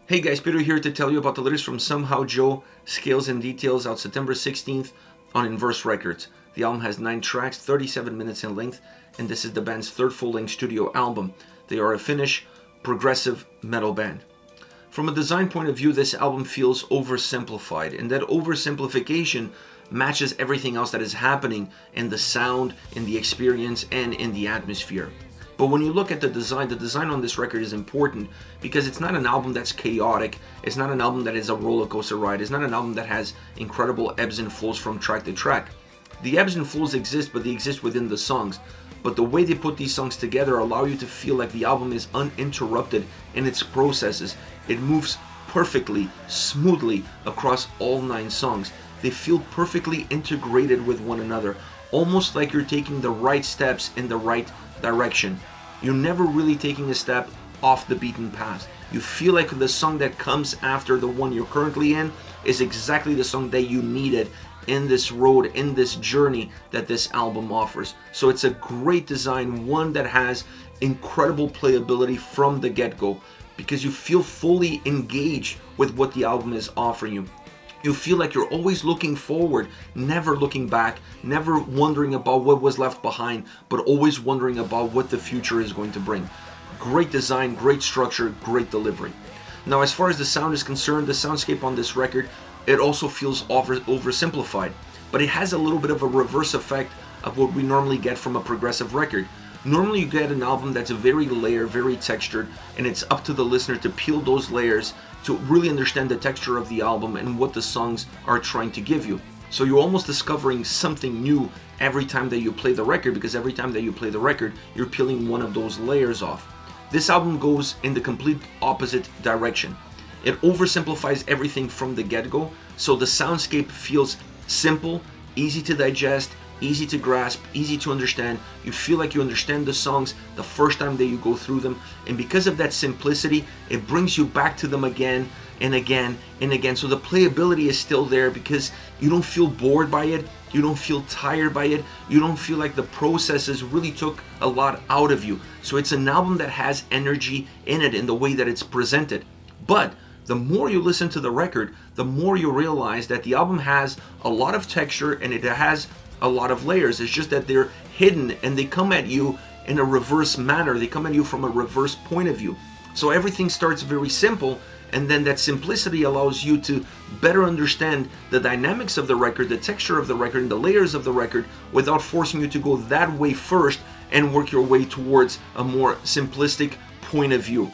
Hey guys, Peter here to tell you about the latest from Somehow Joe, Scales and Details, out September 16th on Inverse Records. The album has 9 tracks, 37 minutes in length, and this is the band's third full-length studio album. They are a Finnish progressive metal band. From a design point of view, this album feels oversimplified, and that oversimplification matches everything else that is happening in the sound, in the experience, and in the atmosphere. But when you look at the design on this record is important because it's not an album that's chaotic. It's not an album that is a roller coaster ride. It's not an album that has incredible ebbs and flows from track to track. The ebbs and flows exist, but they exist within the songs. But the way they put these songs together allow you to feel like the album is uninterrupted in its processes. It moves perfectly, smoothly across all 9 songs. They feel perfectly integrated with one another, almost like you're taking the right steps in the right direction. You're never really taking a step off the beaten path. You feel like the song that comes after the one you're currently in is exactly the song that you needed in this road, in this journey that this album offers. So it's a great design, one that has incredible playability from the get-go because you feel fully engaged with what the album is offering you. You feel like you're always looking forward, never looking back, never wondering about what was left behind, but always wondering about what the future is going to bring. Great design, great structure, great delivery. Now, as far as the sound is concerned, the soundscape on this record, it also feels oversimplified, but it has a little bit of a reverse effect of what we normally get from a progressive record. Normally you get an album that's very layered, very textured, and it's up to the listener to peel those layers to really understand the texture of the album and what the songs are trying to give you. So you're almost discovering something new every time that you play the record, because every time that you play the record, you're peeling one of those layers off. This album goes in the complete opposite direction. It oversimplifies everything from the get-go, so the soundscape feels simple, easy to digest, easy to grasp, easy to understand. You feel like you understand the songs the first time that you go through them, and because of that simplicity, it brings you back to them again and again and again. So the playability is still there because you don't feel bored by it, you don't feel tired by it, you don't feel like the processes really took a lot out of you. So it's an album that has energy in it in the way that it's presented. But the more you listen to the record, the more you realize that the album has a lot of texture and it has a lot of layers. It's just that they're hidden and they come at you in a reverse manner. They come at you from a reverse point of view. So everything starts very simple, and then that simplicity allows you to better understand the dynamics of the record, the texture of the record, and the layers of the record without forcing you to go that way first and work your way towards a more simplistic point of view.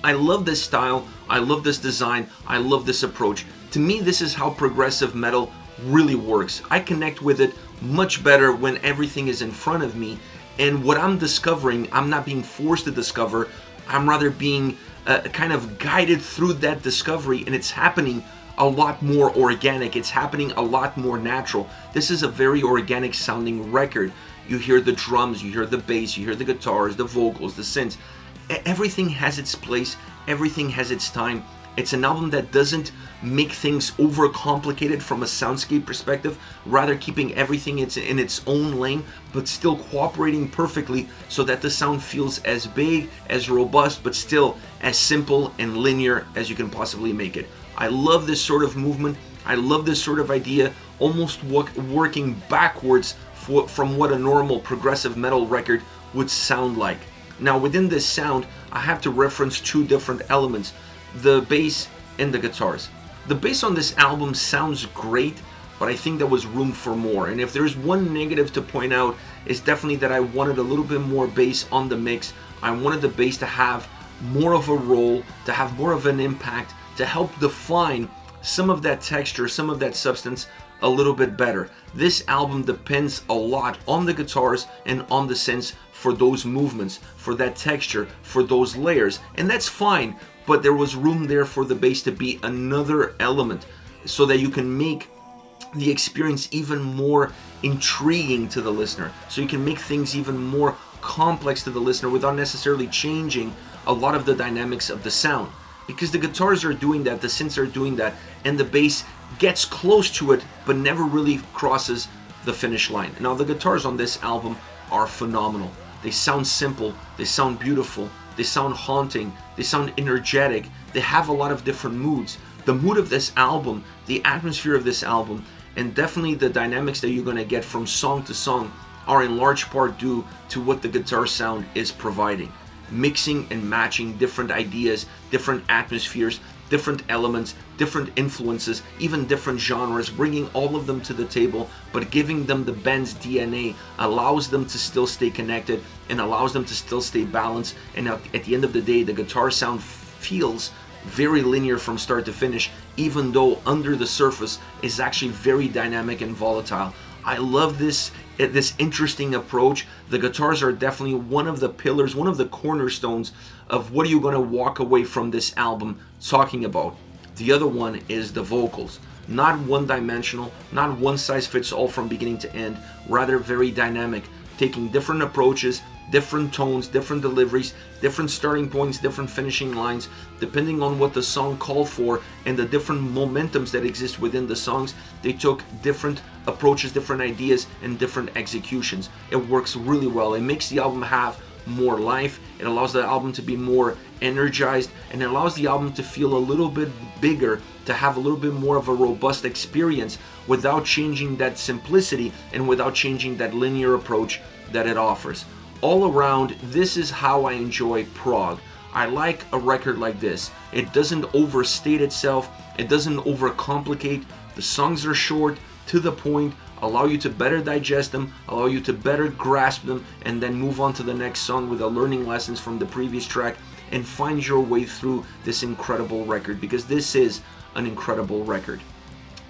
I love this style, I love this design, I love this approach. To me, this is how progressive metal really works. I connect with it much better when everything is in front of me, and what I'm discovering, I'm not being forced to discover, I'm rather being kind of guided through that discovery, and it's happening a lot more organic. It's happening a lot more natural. This is a very organic sounding record. You hear the drums, you hear the bass, you hear the guitars, the vocals, the synths. Everything has its place, everything has its time. It's an album that doesn't make things overcomplicated from a soundscape perspective, rather keeping everything in its own lane, but still cooperating perfectly so that the sound feels as big, as robust, but still as simple and linear as you can possibly make it. I love this sort of movement. I love this sort of idea, almost working backwards from what a normal progressive metal record would sound like. Now, within this sound, I have to reference 2 different elements: the bass and the guitars. The bass on this album sounds great, but I think there was room for more. And if there's one negative to point out, it's definitely that I wanted a little bit more bass on the mix. I wanted the bass to have more of a role, to have more of an impact, to help define some of that texture, some of that substance a little bit better. This album depends a lot on the guitars and on the synths for those movements, for that texture, for those layers, and that's fine, but there was room there for the bass to be another element so that you can make the experience even more intriguing to the listener, so you can make things even more complex to the listener without necessarily changing a lot of the dynamics of the sound, because the guitars are doing that, the synths are doing that, and the bass gets close to it but never really crosses the finish line. Now, the guitars on this album are phenomenal. They sound simple, they sound beautiful, they sound haunting, they sound energetic, they have a lot of different moods. The mood of this album, the atmosphere of this album, and definitely the dynamics that you're going to get from song to song are in large part due to what the guitar sound is providing. Mixing and matching different ideas, different atmospheres, different elements, different influences, even different genres, bringing all of them to the table, but giving them the band's DNA allows them to still stay connected and allows them to still stay balanced. And at the end of the day, the guitar sound feels very linear from start to finish, even though under the surface is actually very dynamic and volatile. I love this interesting approach. The guitars are definitely one of the pillars, one of the cornerstones of what are you going to walk away from this album talking about. The other one is the vocals. Not one-dimensional, not one size fits all from beginning to end, rather very dynamic, taking different approaches, different tones, different deliveries, different starting points, different finishing lines, depending on what the song called for and the different momentums that exist within the songs. They took different approaches, different ideas, and different executions. It works really well. It makes the album have more life. It allows the album to be more energized, and it allows the album to feel a little bit bigger, to have a little bit more of a robust experience without changing that simplicity and without changing that linear approach that it offers. All around, this is how I enjoy prog. I like a record like this. It doesn't overstate itself. It doesn't overcomplicate. The songs are short, to the point, allow you to better digest them, allow you to better grasp them, and then move on to the next song with the learning lessons from the previous track and find your way through this incredible record, because this is an incredible record.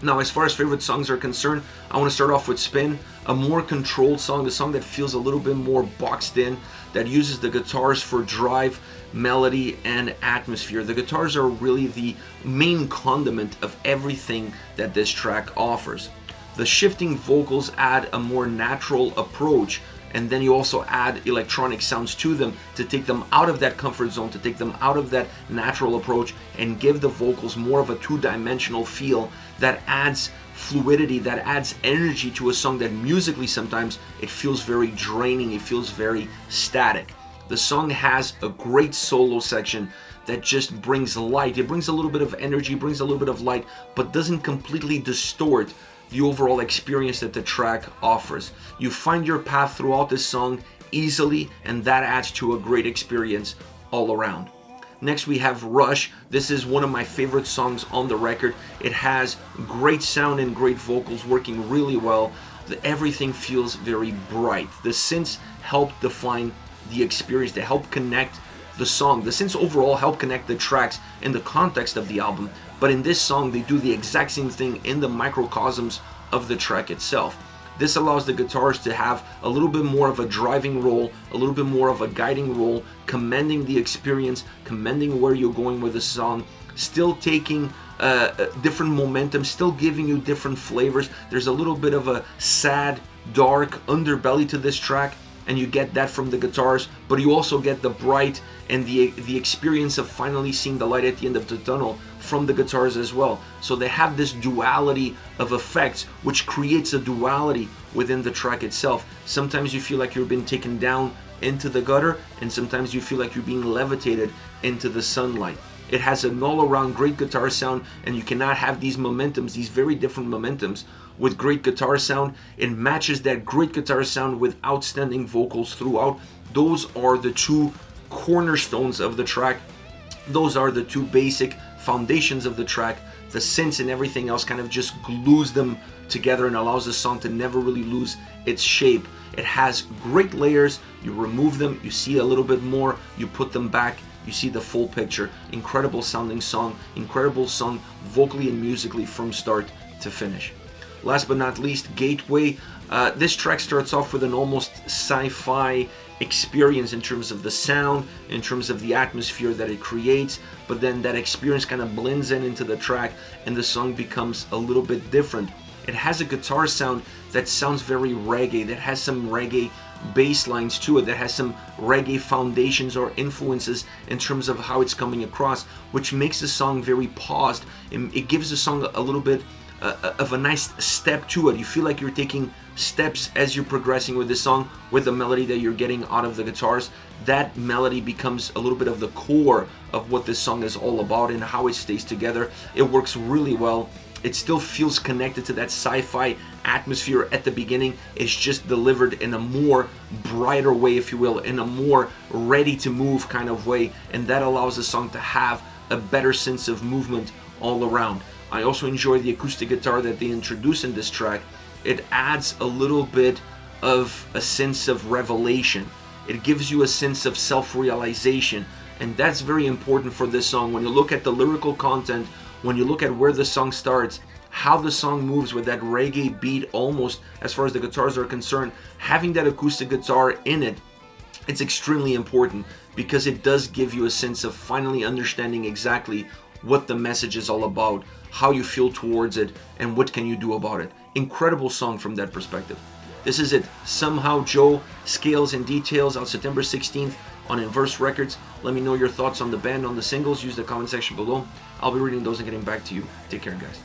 Now, as far as favorite songs are concerned, I want to start off with Spin, a more controlled song, a song that feels a little bit more boxed in, that uses the guitars for drive, melody, and atmosphere. The guitars are really the main condiment of everything that this track offers. The shifting vocals add a more natural approach, and then you also add electronic sounds to them to take them out of that comfort zone, to take them out of that natural approach and give the vocals more of a two-dimensional feel that adds fluidity, that adds energy to a song that musically sometimes it feels very draining, it feels very static. The song has a great solo section that just brings light. It brings a little bit of energy, brings a little bit of light, but doesn't completely distort the overall experience that the track offers. You find your path throughout this song easily, and that adds to a great experience all around. Next we have Rush. This is one of my favorite songs on the record. It has great sound and great vocals working really well. Everything feels very bright. The synths help define the experience. They help connect the song. The synths overall help connect the tracks in the context of the album, but in this song they do the exact same thing in the microcosms of the track itself. This allows the guitars to have a little bit more of a driving role, a little bit more of a guiding role, commanding the experience, commanding where you're going with the song, still taking different momentum, still giving you different flavors. There's a little bit of a sad, dark underbelly to this track, and you get that from the guitars, but you also get the bright and the experience of finally seeing the light at the end of the tunnel from the guitars as well. So they have this duality of effects, which creates a duality within the track itself. Sometimes you feel like you're being taken down into the gutter, and sometimes you feel like you're being levitated into the sunlight. It has an all-around great guitar sound, and you cannot have these momentums, these very different momentums, with great guitar sound. It matches that great guitar sound with outstanding vocals throughout. Those are the two cornerstones of the track. Those are the two basic foundations of the track. The synths and everything else kind of just glues them together and allows the song to never really lose its shape. It has great layers. You remove them, you see a little bit more, you put them back, you see the full picture. Incredible sounding song, incredible song vocally and musically from start to finish. Last but not least, Gateway. This track starts off with an almost sci-fi experience in terms of the sound, in terms of the atmosphere that it creates, but then that experience kind of blends into the track and the song becomes a little bit different. It has a guitar sound that sounds very reggae, that has some reggae bass lines to it, that has some reggae foundations or influences in terms of how it's coming across, which makes the song very paused. It gives the song a little bit of a nice step to it. You feel like you're taking steps as you're progressing with this song, with the melody that you're getting out of the guitars. That melody becomes a little bit of the core of what this song is all about and how it stays together. It works really well. It still feels connected to that sci-fi atmosphere at the beginning. It's just delivered in a more brighter way, if you will, in a more ready to move kind of way, and that allows the song to have a better sense of movement all around. I also enjoy the acoustic guitar that they introduce in this track. It adds a little bit of a sense of revelation. It gives you a sense of self-realization, and that's very important for this song. When you look at the lyrical content, when you look at where the song starts, how the song moves with that reggae beat almost as far as the guitars are concerned, having that acoustic guitar in it, it's extremely important because it does give you a sense of finally understanding exactly what the message is all about, how you feel towards it, and what can you do about it. Incredible song from that perspective. This is it. Somehow Joe, Scales and Details, out September 16th on Inverse Records. Let me know your thoughts on the band, on the singles. Use the comment section below. I'll be reading those and getting back to you. Take care, guys.